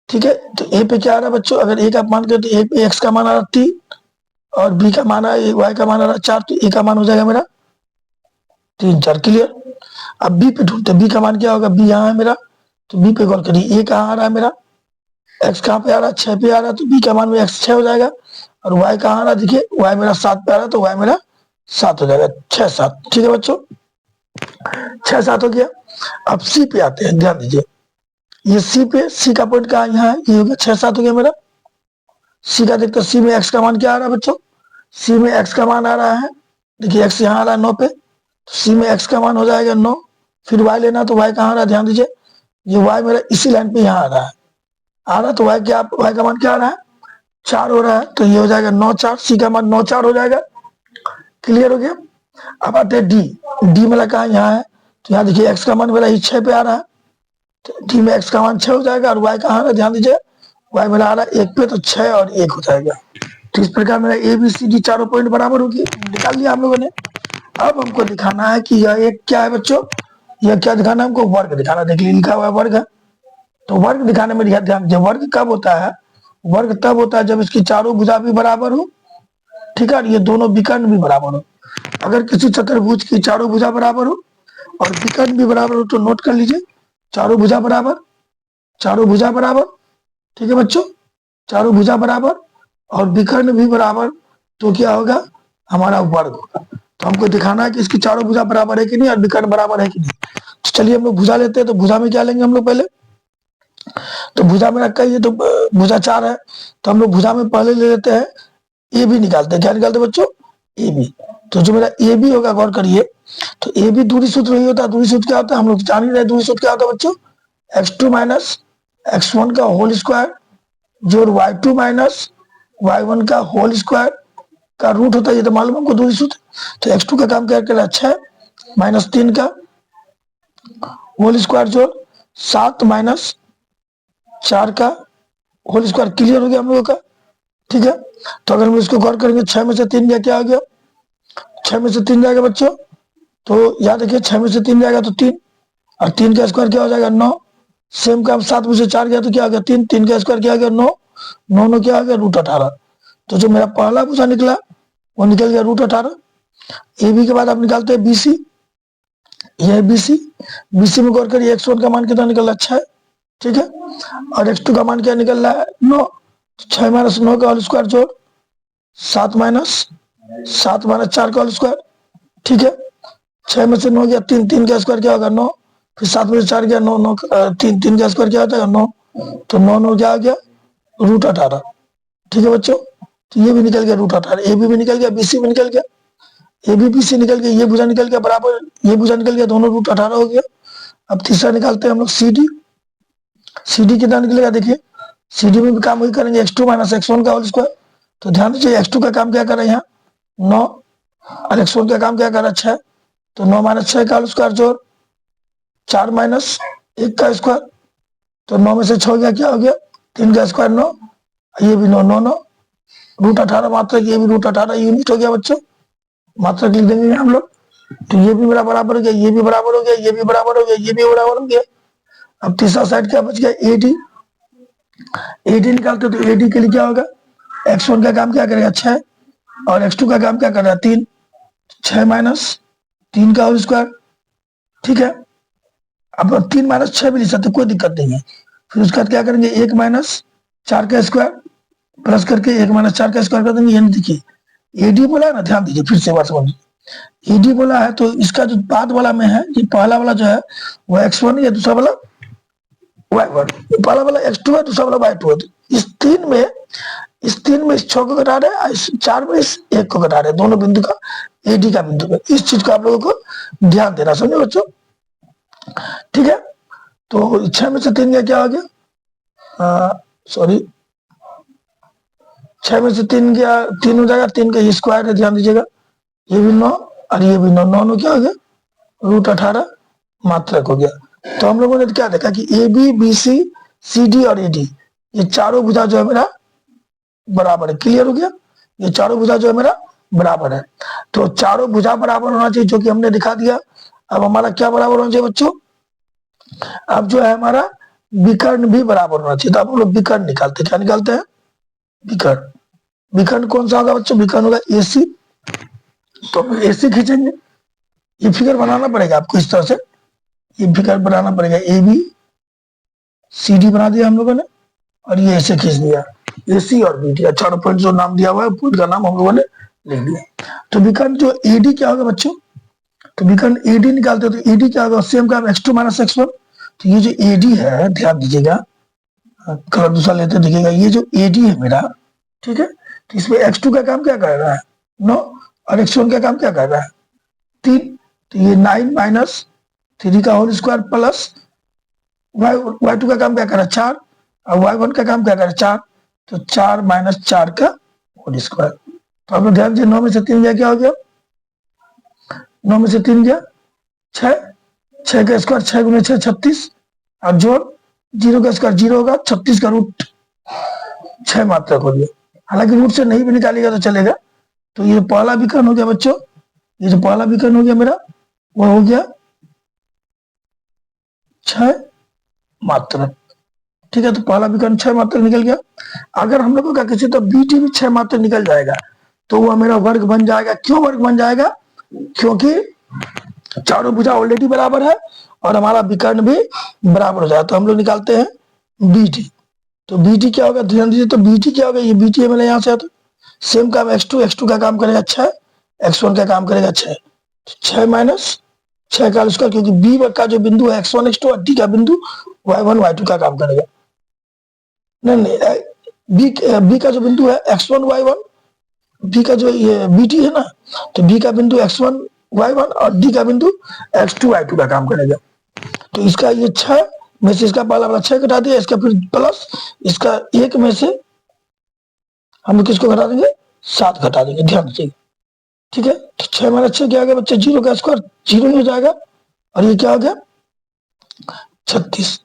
ठीक है, तो ए पे क्या आ रहा है बच्चों? अगर ए का मान करें तो ए पे एक्स का मान आ रहा है 3 और बी का मान है वाई का मान आ रहा है 4, तो ए का मान हो जाएगा मेरा 3 4 क्लियर। अब बी पे ढूंढते, बी का मान क्या होगा? बी यहाँ है मेरा, तो बी पे गौर करिए, ए कहाँ आ रहा है मेरा? एक्स कहाँ पे आ रहा है? 6 पे आ रहा है, तो बी का मान में एक्स 6 हो जाएगा। और वाई कहाँ आ रहा है? देखिए वाई मेरा 7 पे आ रहा है, तो वाई मेरा 7 हो जाएगा, 6 7। ठीक है बच्चों, 6 7 हो गया। अब सी पे आते हैं, ध्यान दीजिए, ये सी पे, सी का पॉइंट कहाँ? यहाँ है, ये हो गया 6 7 हो गया मेरा। सी का देखते, सी में एक्स का मान क्या आ रहा है बच्चों? सी में एक्स का मान आ रहा है, देखिए एक्स यहाँ आ रहा है 9 पे, तो सी में एक्स का मान हो जाएगा 9। फिर वाई लेना, तो वाई कहाँ आ रहा है? ध्यान दीजिए, ये वाई मेरा इसी लाइन पे यहाँ आ रहा है, आ रहा है, तो वाई का मान क्या आ रहा है, 4 हो रहा है, तो ये हो जाएगा 9 4, सी का मान 9 4 हो जाएगा। क्लियर हो गया। अब आते हैं डी। डी मेरा कहा यहाँ है, तो यहाँ देखिए एक्स का मान मेरा 6 पे आ रहा है, तो डी में एक्स का मान 6 हो जाएगा। और वाई कहाँ है, ध्यान दीजिए, वाई मेरा आ रहा है 1 पे, तो 6 और 1 हो जाएगा। तो इस प्रकार मेरा ए बी सी डी चारों पॉइंट बराबर होगी, निकाल लिया हम लोगों ने। अब हमको दिखाना है कि यह एक क्या है बच्चों, यह क्या दिखाना है हमको, वर्ग दिखाना। देखिए लिखा हुआ है वर्ग है, तो वर्ग दिखाने में ध्यान दीजिए, वर्ग कब होता है, वर्ग तब होता है जब इसकी चारों भुजा भी बराबर हो, ठीक है, ये दोनों विकर्ण भी बराबर हो। अगर किसी चतुर्भुज की चारों भुजा बराबर हो और विकर्ण भी बराबर हो, तो नोट कर लीजिए, चारों भुजा बराबर, चारों भुजा बराबर, ठीक है बच्चों, चारों भुजा बराबर और विकर्ण भी बराबर, तो क्या होगा, हमारा वर्ग होगा। तो हमको दिखाना है कि इसकी चारों भुजा बराबर है कि नहीं और विकर्ण बराबर है कि नहीं। तो चलिए हम लोग भुजा लेते हैं। तो भुजा में क्या लेंगे हम लोग पहले, तो भुजा में रखा है, तो भुजा 4 है, तो हम लोग भुजा में पहले ले लेते हैं ए बी निकालते हैं। क्या निकालते हैं बच्चों, ए बी। तो जो मेरा ए बी होगा, गौर करिए, तो ए बी दूरी सूत्र नहीं होता, दूरी सूत्र क्या होता है, हम लोग जान ही रहे दूरी सूत्र क्या होता है बच्चों, x2 माइनस x1 का होल स्क्वायर जोड़ y2 माइनस y1 का होल स्क्वायर का रूट होता है, ये तो मालूम हमको दूरी सूत्र। तो x2 का काम क्या करना है, 6 माइनस 3 का होल स्क्वायर जोड़ 7 माइनस 4 का होल स्क्वायर। क्लियर हो गया हम लोगों का, ठीक है। तो अगर हम इसको गौर करेंगे, 6 में से 3 गया, क्या आ गया, 6 में से 3 जाएगा बच्चों, तो याद रखिए 6 में से 3 जाएगा तो 3, और 3 का स्क्वायर क्या हो जाएगा 9। सेम काम 7 में से 4 गया तो क्या आ गया 3, 3 का स्क्वायर क्या आ गया 9, 9 9 क्या आ गया √18। तो जो मेरा पहला भुजा निकला वो निकल गया √18। ए बी के बाद आप निकालते हैं बीसी, ये बीसी, बीसी में गौर करिए x1 का मान कितना निकल रहा है 6, ठीक है, और x2 का मान क्या निकल रहा है 9। 6 माइनस 9 का होल स्क्वायर जोड़ 7 माइनस 4 का होल स्क्वायर, ठीक है। 6 में से 9 गया 3, 3 का स्क्वायर क्या होगा 9, फिर 7 में से 4 गया 9, 9 3, 3 का स्क्वायर क्या होता है 9, तो 9 9 क्या आ गया √18, ठीक है बच्चों। तो ये भी निकल गया √18, ए बी भी निकल गया, बीसी भी निकल गया, ए बी बी सी निकल गया, ये भुजा निकल गया बराबर, ये भुजा निकल गया, दोनों √18 हो गया। अब तीसरा निकालते हैं हम लोग सी डी। सी डी कितना निकलेगा, देखिए सी डी में भी काम वही करेंगे, x2 माइनस x1 का होल स्क्वायर। तो ध्यान दीजिए x2 का काम क्या कर रहा है यहाँ 9, और x1 का काम क्या कर रहा है 6, तो 9 माइनस 6 का होल स्क्वायर जोड़ 4 माइनस 1 का स्क्वायर, तो 9 में से 6 गया क्या हो गया 3 का स्क्वायर 9, ये भी 9 9 9 √18 मात्रक, ये भी √18 यूनिट हो गया बच्चों, मात्रक लिख देंगे हम लोग। तो ये भी मेरा बराबर हो गया, ये भी बराबर हो गया, ये भी बराबर हो गया, ये भी बराबर हो गया। अब तीसरा साइड क्या बच गया एडी, एडी निकालते तो एडी के लिए क्या होगा, x1 का काम क्या करेगा 6 और x2 का काम क्या कर रहा है 3, 6 माइनस 3 का होल स्क्वायर, ठीक है। अब 3 माइनस 6 भी लिख सकते, कोई दिक्कत नहीं है। फिर उसके बाद क्या करेंगे 1 माइनस 4 का स्क्वायर प्लस करके 1 माइनस 4 का स्क्वायर कर देंगे। यानी देखिए एडी बोला है ना, ध्यान दीजिए फिर से बात समझिए, एडी बोला है तो इसका जो बाद वाला में है, ये पहला वाला जो है वो x1 है, दूसरा वाला y1, पहला वाला x2 है, दूसरा वाला y2 है। तो इस 3 में इस 6 को घटा रहे हैं, इस 4 में इस 1 को घटा रहे हैं, दोनों बिंदु का एडी का बिंदु में। इस चीज को आप लोगों को ध्यान देना, समझे बच्चों, ठीक है। तो 6 में से 3 का क्या हो गया, सॉरी 6 में से 3 गया 3 हो जाएगा, 3 का स्क्वायर है, ध्यान दीजिएगा, ये भी 9 और ये भी 9, 9 9 क्या हो गया √18 मात्रक हो गया। तो हम लोगों ने क्या देखा कि a b b c c d और ए डी ये चारों भुजा जो है मेरा बराबर है। क्लियर हो गया, ये चारों भुजा जो है मेरा बराबर है। तो चारों भुजा बराबर होना चाहिए, जो कि हमने दिखा दिया। अब हमारा क्या बराबर होना चाहिए बच्चों, अब जो है हमारा विकर्ण भी बराबर होना चाहिए। तो आप लोग विकर्ण निकालते हैं, क्या निकालते हैं विकर्ण। विकर्ण कौन सा होगा बच्चों, विकर्ण होगा एसी। तो एसी खींचेंगे, ये फिगर बनाना पड़ेगा आपको इस तरह से, ये फिगर बनाना पड़ेगा, ए बी सी डी बना दिया हम लोगों ने और ये ऐसे खींच दिया ए सी और बी डी, चारों पॉइंट जो नाम दिया हुआ है पॉइंट का नाम हम लोगों ने लिख दिया। तो विकर्ण जो एडी क्या होगा बच्चों, तो विकर्ण एडी निकालते हो तो एडी क्या होगा, सेम का x2 माइनस x1। तो ये जो एडी है ध्यान दीजिएगा, कलर दूसरा लेते देखिएगा, ये जो एडी है मेरा, ठीक है, तो इसमें x2 का काम क्या कर रहा है 9 और x1 का काम क्या कर रहा है 3। तो ये 9 माइनस 3 का होल स्क्वायर प्लस y2 का काम क्या कर रहा है 4 और y1 का काम क्या करे 4, तो 4 माइनस 4 का होल स्क्वायर। तो आप लोग ध्यान दीजिए 9 में से 3 गया क्या हो गया, 9 में से 3 गया 6, 6 का स्क्वायर 6 गुने 6 36, और जोड़ 0 का स्क्वायर 0 होगा, 36 का रूट 6 मात्रक हो गया। हालांकि रूट से नहीं भी निकालेगा तो चलेगा। तो ये पहला विकर्ण हो गया बच्चों, ये जो पहला विकर्ण हो गया मेरा वो हो गया 6 मात्रक। ठीक है, तो पहला विकर्ण 6 मात्रक निकल गया। अगर हम लोगों का किसी तो बीटी भी 6 मात्रक निकल जाएगा तो वह मेरा वर्ग बन जाएगा। क्यों वर्ग बन जाएगा, क्योंकि चारों भुजा ऑलरेडी बराबर है और हमारा विकर्ण भी बराबर हो जाए। तो हम लोग निकालते हैं बीटी। तो बीटी क्या होगा, ध्यान दीजिए, तो बीटी क्या होगा, ये बीटी है, मैंने यहाँ से आता सेम काम x2 का काम करेगा 6, x1 का काम करेगा 6, 6 माइनस 6 का स्क्वायर, क्योंकि बी का जो बिंदु है x1 x2 और डी का बिंदु y1 y2 का काम करेगा। नहीं, बी का जो बिंदु है x1 y1, बी का जो ये बीटी है ना, तो बी का बिंदु x1 y1 और डी का बिंदु x2 y2 का काम करेगा। तो इसका ये 6 में से इसका पहला वाला 6 घटा दिया, इसका फिर प्लस इसका 1 में से हम किसको घटा देंगे, 7 घटा देंगे, ध्यान दीजिएगा। ठीक है, तो 6 माइनस 6 क्या आ गया बच्चे, 0 का स्क्वायर 0 ही हो जाएगा, और ये क्या हो गया 36।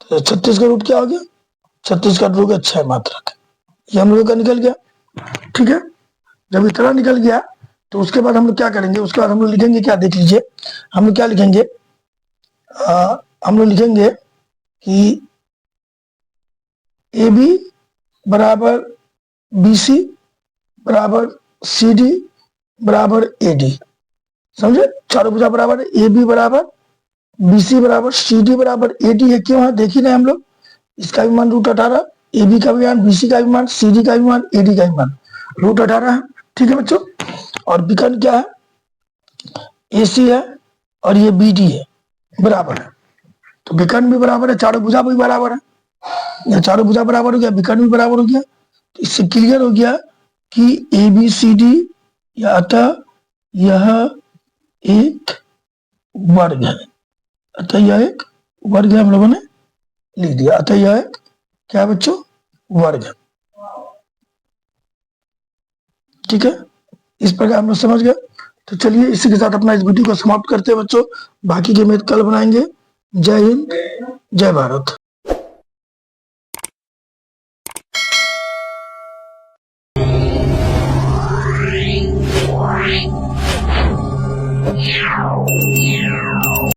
तो 36 का रूट क्या हो गया, 36 का रूट 6 मात्रक, ये हम लोगों का निकल गया। ठीक है, जब इतना निकल गया तो उसके बाद हम लोग क्या करेंगे, उसके बाद हम लोग लिखेंगे क्या, देख लीजिए हम लोग क्या लिखेंगे, हम लोग लिखेंगे कि ए बी बराबर बी सी बराबर सी डी बराबर ए डी। समझे, चारों भुजा बराबर है, ए बी बराबर बी सी बराबर सी डी बराबर ए डी है। क्यों है, देखिए ना हम लोग, इसका भी मान √18, ए बी का भी मान, बी सी का भी मान, सी डी का भी मान, ए डी का भी मान √18 है। ठीक है बच्चों, और विकर्ण क्या है, ए सी है और ये बी डी है, बराबर है। तो विकर्ण भी बराबर है, चारों भुजा भी बराबर है, या चारों भुजा बराबर हो गया, विकर्ण भी बराबर हो गया। तो इससे क्लियर हो गया कि ए बी सी डी या अतः यह एक वर्ग है, अतः यह एक वर्ग है, हम लोगों ने लिख दिया, अतः यह एक क्या बच्चों, वर्ग है। ठीक है, इस प्रकार हम लोग समझ गए। तो चलिए इसी के साथ अपना इस वीडियो को समाप्त करते हैं बच्चों, बाकी के मैथ कल बनाएंगे। जय हिंद, जय भारत। Yeah.